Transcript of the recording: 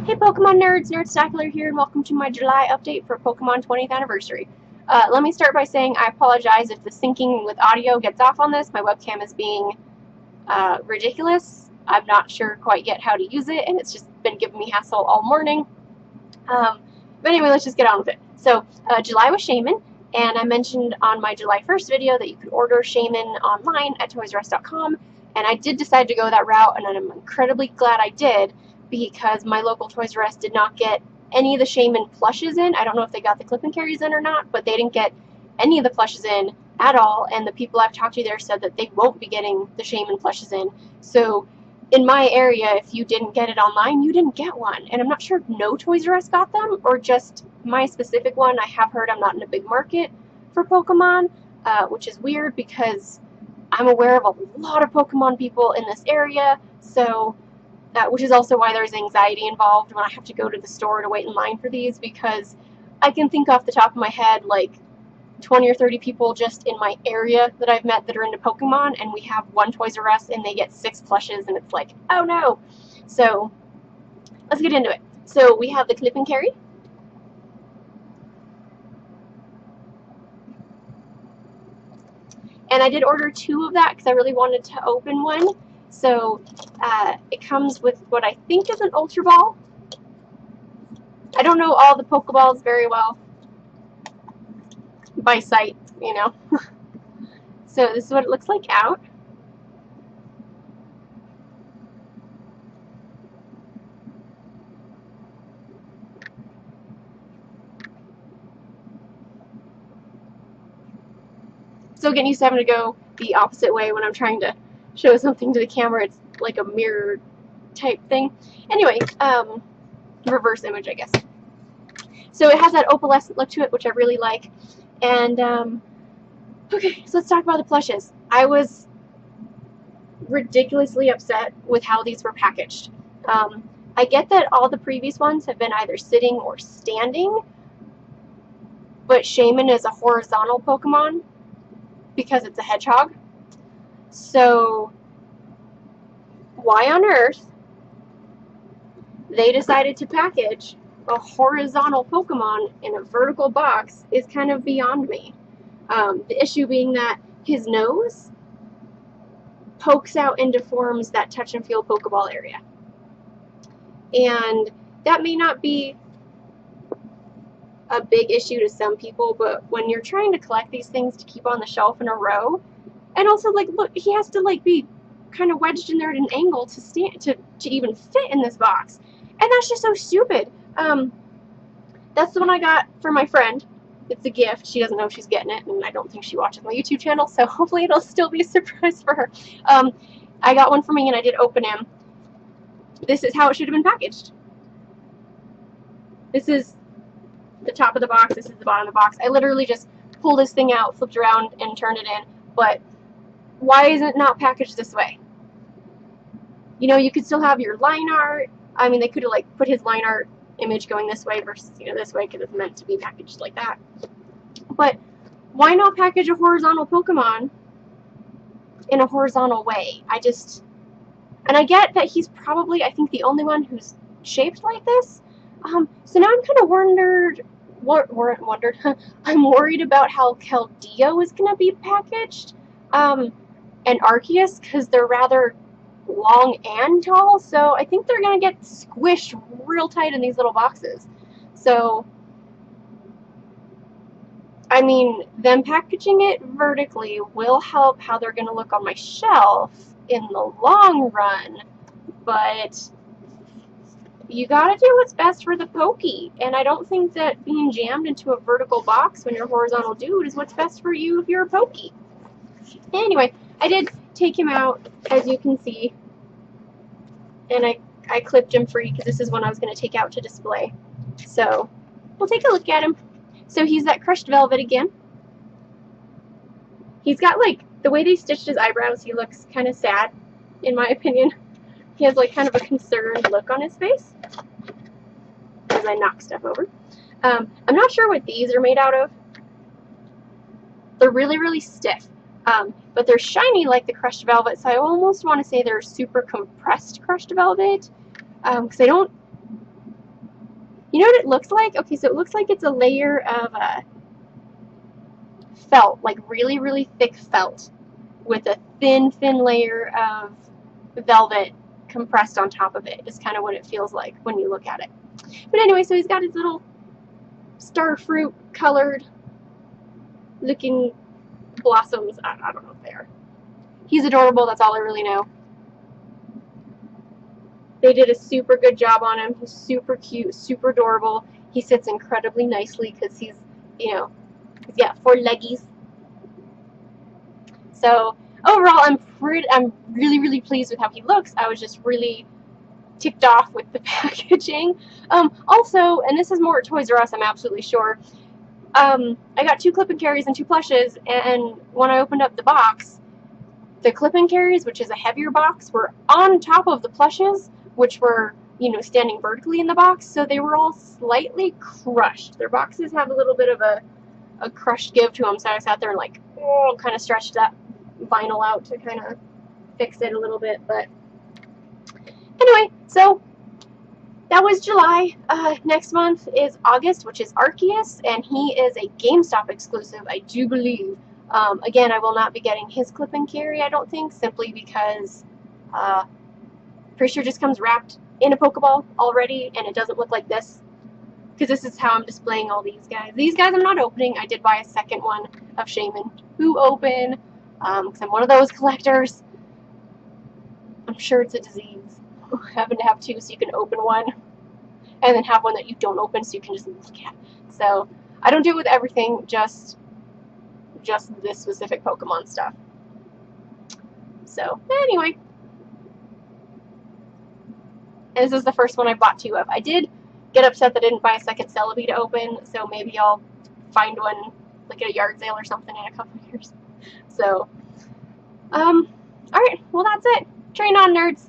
Hey Pokemon nerds, Nerdstacular here, and welcome to my July update for Pokemon 20th Anniversary. Let me start by saying I apologize if the syncing with audio gets off on this. My webcam is being ridiculous. I'm not sure quite yet how to use it, and it's just been giving me hassle all morning. But anyway, let's just get on with it. So, July was Shaymin, and I mentioned on my July 1st video that you could order Shaymin online at toysrus.com, and I did decide to go that route, and I'm incredibly glad I did, because my local Toys R Us did not get any of the Shaymin plushes in. I don't know if they got the clip and carries in or not, but they didn't get any of the plushes in at all, and the people I've talked to there said that they won't be getting the Shaymin plushes in. So in my area, if you didn't get it online, you didn't get one. And I'm not sure if no Toys R Us got them or just my specific one. I have heard I'm not in a big market for Pokemon, which is weird because I'm aware of a lot of Pokemon people in this area, so which is also why there's anxiety involved when I have to go to the store to wait in line for these, because I can think off the top of my head like 20 or 30 people just in my area that I've met that are into Pokemon, and we have one Toys R Us and they get 6 plushes, and it's like, oh no. So let's get into it. So we have the clip and carry. And I did order 2 of that because I really wanted to open one. So it comes with what I think is an Ultra Ball. I don't know all the Pokeballs very well by sight, you know. So this is what it looks like out. So again, used to having to go the opposite way when I'm trying to show something to the camera. It's like a mirror type thing. Anyway, reverse image, I guess. So it has that opalescent look to it, which I really like. And okay, so let's talk about the plushes. I was ridiculously upset with how these were packaged. I get that all the previous ones have been either sitting or standing, but Shaymin is a horizontal Pokemon because it's a hedgehog. So why on earth they decided to package a horizontal Pokemon in a vertical box is kind of beyond me. The issue being that his nose pokes out into forms that touch and feel Pokeball area. And that may not be a big issue to some people, but when you're trying to collect these things to keep on the shelf in a row, and also, like, look, he has to, like, be kind of wedged in there at an angle to stand to even fit in this box. And that's just so stupid. That's the one I got for my friend. It's a gift. She doesn't know she's getting it, and I don't think she watches my YouTube channel, so hopefully it'll still be a surprise for her. I got one for me, and I did open him. This is how it should have been packaged. This is the top of the box. This is the bottom of the box. I literally just pulled this thing out, flipped around, and turned it in. But why is it not packaged this way? You know, you could still have your line art. I mean, they could have, like, put his line art image going this way versus, you know, this way, because it's meant to be packaged like that. But why not package a horizontal Pokemon in a horizontal way? And I get that he's probably, I think, the only one who's shaped like this. So now I'm kind of wondered. I'm worried about how Keldeo is going to be packaged, and Arceus, because they're rather long and tall, so I think they're going to get squished real tight in these little boxes. So, I mean, them packaging it vertically will help how they're going to look on my shelf in the long run, but you gotta do what's best for the Pokey, and I don't think that being jammed into a vertical box when you're a horizontal dude is what's best for you if you're a Pokey. Anyway, I did take him out, as you can see, and I clipped him free because this is one I was going to take out to display. So, we'll take a look at him. So he's that crushed velvet again. He's got, like, the way they stitched his eyebrows, he looks kind of sad, in my opinion. He has, like, kind of a concerned look on his face as I knock stuff over. I'm not sure what these are made out of. They're really, really stiff. But they're shiny like the crushed velvet, so I almost want to say they're super compressed crushed velvet, because they don't You know what it looks like? Okay, so it looks like it's a layer of felt, like really, really thick felt, with a thin layer of velvet compressed on top of it. Is kind of what it feels like when you look at it. But anyway, so he's got his little star fruit colored looking blossoms. I don't know if they are. He's adorable. That's all I really know. They did a super good job on him. He's super cute, super adorable. He sits incredibly nicely because he's, you know, he's got 4 leggies. So overall, I'm really, really pleased with how he looks. I was just really ticked off with the packaging. Also, and this is more at Toys R Us, I'm absolutely sure. I got 2 clip and carries and 2 plushes, and when I opened up the box, the clip and carries, which is a heavier box, were on top of the plushes, which were, you know, standing vertically in the box, so they were all slightly crushed. Their boxes have a little bit of a crushed give to them, so I sat there and like, oh, kind of stretched that vinyl out to kind of fix it a little bit. But anyway, so that was July. Next month is August, which is Arceus, and he is a GameStop exclusive, I do believe. Again, I will not be getting his clip and carry, I don't think, simply because pretty sure it just comes wrapped in a Pokeball already, and it doesn't look like this. Because this is how I'm displaying all these guys. These guys I'm not opening. I did buy a second one of Shaymin to open, because I'm one of those collectors. I'm sure it's a disease, having to have 2 so you can open one, and then have one that you don't open so you can just look at. So I don't do it with everything, just this specific Pokemon stuff. So anyway, and this is the first one I bought 2 of. I did get upset that I didn't buy a second Celebi to open, so maybe I'll find one like at a yard sale or something in a couple of years. So, alright, well that's it. Train on, nerds.